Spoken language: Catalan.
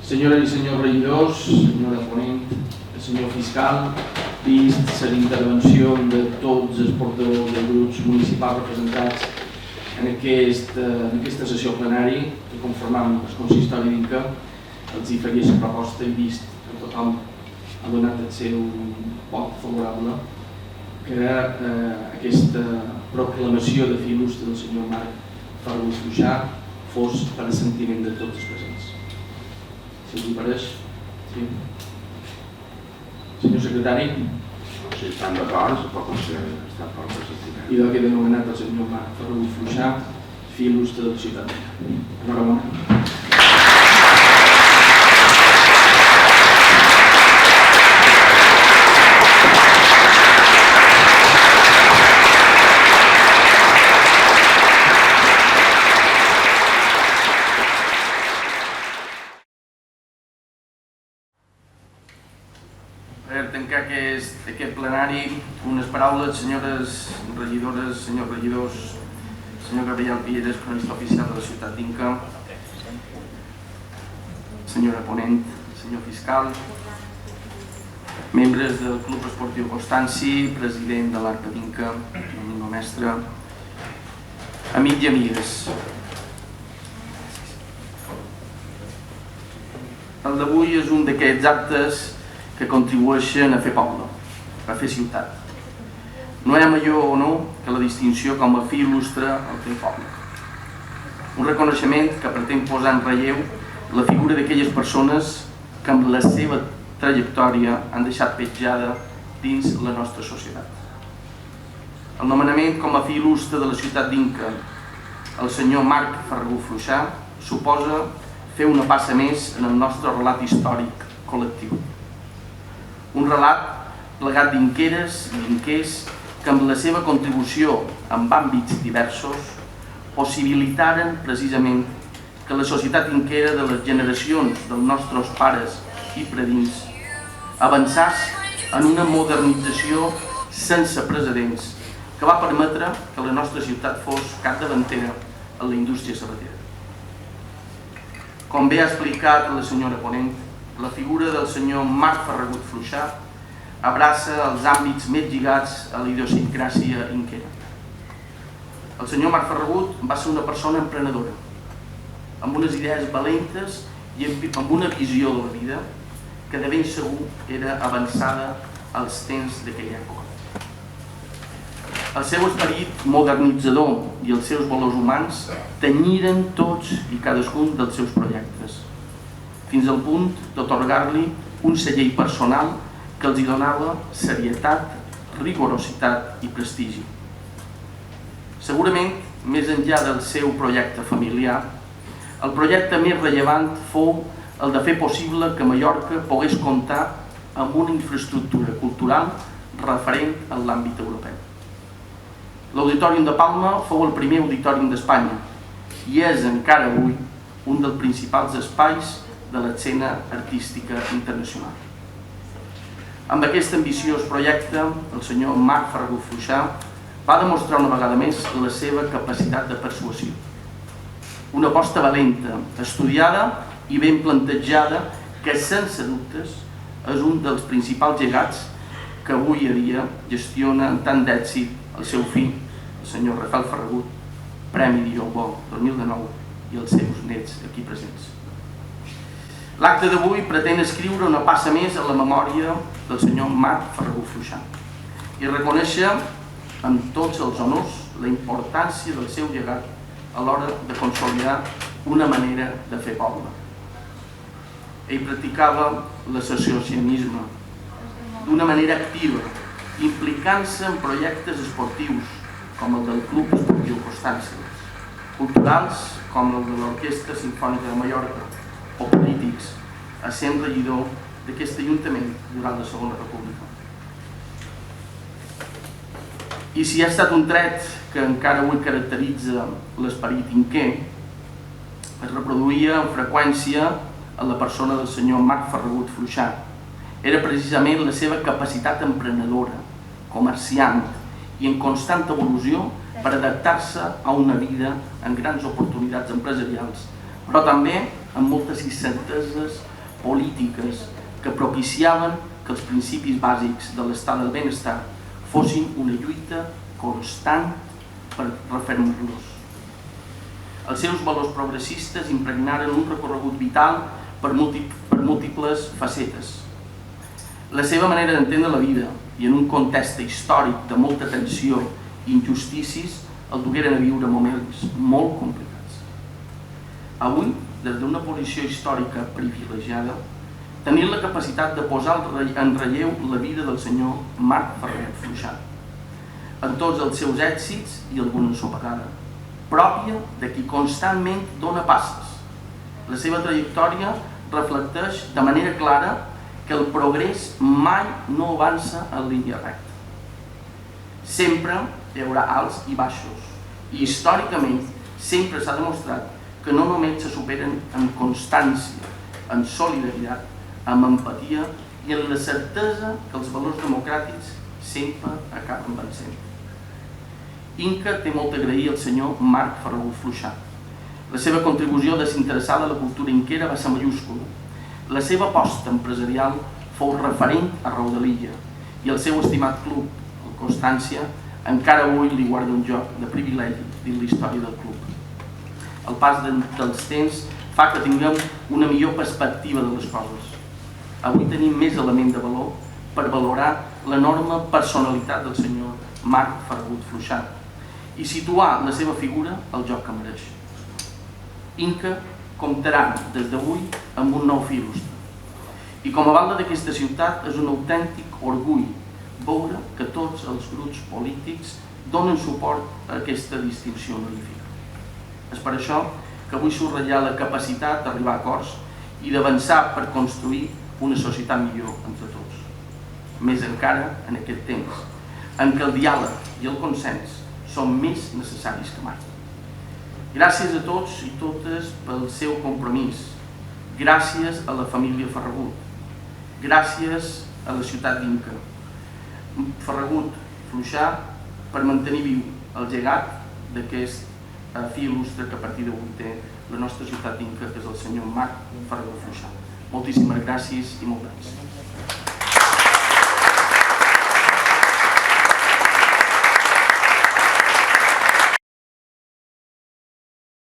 Senyores i senyors regidors, senyora ponent, senyor fiscal, vist l'intervenció de tots els portaveus dels grups municipals representats en aquesta sessió plenària que conformam el consistori d'Inca, els hi faria la proposta i vist que tothom ha donat el seu vot favorable que aquesta proclamació de fi il·lustre del senyor Marc Ferragut Fluixà fos per assentiment de tots els presents. Si us hi pareix? Sí. Senyor secretari? Si estan d'acord, es pot considerar estar per l'assentiment. I queda nomenat el senyor Marc Ferragut Fluixà, fi il·lustre de la ciutat. Enhorabona. Per tancar aquest plenari, unes paraules, senyores regidores, senyors regidors, senyor Gabriel Piedras, cronista oficial de la ciutat d'Inca, senyora ponent, senyor fiscal, membres del Club Esportiu Constanci, president de l'Arca d'Inca, amigo mestre, amics i amigues. El d'avui és un d'aquests actes que contribueixen a fer poble, a fer ciutat. No hi ha millor o no que la distinció com a fi il·lustre al fer poble. Un reconeixement que pretén posar en relleu la figura d'aquelles persones que amb la seva trajectòria han deixat petjada dins la nostra societat. El nomenament com a fi il·lustre de la ciutat d'Inca, el senyor Marc Ferragut Fluixà, suposa fer una passa més en el nostre relat històric col·lectiu. Un relat plegat d'inqueres i d'inquers que amb la seva contribució en àmbits diversos possibilitaren precisament que la societat inquera de les generacions dels nostres pares i predins avançàs en una modernització sense precedents que va permetre que la nostra ciutat fos capdavantera en la indústria sabatera. Com bé ha explicat la senyora ponent, la figura del senyor Marc Ferragut Fluixà abraça els àmbits més lligats a la idiosincràsia inquera. El senyor Marc Ferragut va ser una persona emprenedora, amb unes idees valentes i amb una visió de la vida que de ben segur era avançada als temps d'aquella època. El seu esperit modernitzador i els seus valors humans tenyiren tots i cadascun dels seus projectes, fins al punt d'atorgar-li un segell personal que els donava serietat, rigorositat i prestigi. Segurament, més enllà del seu projecte familiar, el projecte més rellevant fou el de fer possible que Mallorca pogués comptar amb una infraestructura cultural referent en l'àmbit europeu. L'Auditorium de Palma fou el primer auditorium d'Espanya i és encara avui un dels principals espais de l'escena artística internacional. Amb aquest ambiciós projecte, el senyor Marc Ferragut Fluixà va demostrar una vegada més la seva capacitat de persuasió. Una aposta valenta, estudiada i ben plantejada que, sense dubtes, és un dels principals llegats que avui a dia gestiona amb tant d'èxit el seu fill, el senyor Rafael Ferragut, Premi Dió Bo 2019, i els seus nets aquí presents. L'acte d'avui pretén escriure una passa més a la memòria del senyor Marc Ferragut Fluixà i reconèixer amb tots els honors la importància del seu llegat a l'hora de consolidar una manera de fer poble. Ell practicava l'associacionisme d'una manera activa, implicant-se en projectes esportius com el del Club Esportiu Constanci, culturals com el de l'Orquestra Simfònica de Mallorca o polítics, essent regidor d'aquest ajuntament durant la Segona República. I si ha estat un tret que encara avui caracteritza l'esperit inquer, es reproduïa amb freqüència a la persona del senyor Marc Ferragut Fluixà. Era precisament la seva capacitat emprenedora, comerciant i en constant evolució per adaptar-se a una vida amb grans oportunitats empresarials, però també amb moltes incerteses polítiques que propiciaven que els principis bàsics de l'estat del benestar fossin una lluita constant per refermar-los. Els seus valors progressistes impregnaren un recorregut vital per múltiples facetes. La seva manera d'entendre la vida i en un context històric de molta tensió i injustícies el dugueren a viure moments molt complicats. Avui, des d'una posició històrica privilegiada, tenim la capacitat de posar en relleu la vida del senyor Marc Ferrer Fluixà, en tots els seus èxits i alguna ensopegada, pròpia de qui constantment dona passes. La seva trajectòria reflecteix de manera clara que el progrés mai no avança en línia recta. Sempre hi haurà alts i baixos, i històricament sempre s'ha demostrat que no només se superen en constància, en solidaritat, amb empatia i en la certesa que els valors democràtics sempre acaben vencent. Inca té molt a agrair al senyor Marc Ferrer Fluixà. La seva contribució desinteressada a la cultura inquera va ser majúscula. La seva aposta empresarial fou referent arreu de l'illa i el seu estimat club, el Constància, encara avui li guarda un lloc de privilegi dins la història del club. El pas dels temps fa que tinguem una millor perspectiva de les coses. Avui tenim més element de valor per valorar l'enorme personalitat del senyor Marc Ferrer Fluixà i situar la seva figura al lloc que mereix. Inca comptarà des d'avui amb un nou fi il·lustre. I com a banda d'aquesta ciutat és un autèntic orgull veure que tots els grups polítics donen suport a aquesta distinció honorífica. És per això que vull subratllar la capacitat d'arribar a acords i d'avançar per construir una societat millor entre tots. Més encara en aquest temps, en què el diàleg i el consens són més necessaris que mai. Gràcies a tots i totes pel seu compromís. Gràcies a la família Ferragut. Gràcies a la ciutat d'Inca. Ferragut Fluixà per mantenir viu el llegat d'aquest fi il·lustre que a partir d'avui té la nostra ciutat d'Inca, que és el senyor Marc Ferrer Fluixà. Moltíssimes gràcies i molt gràcies.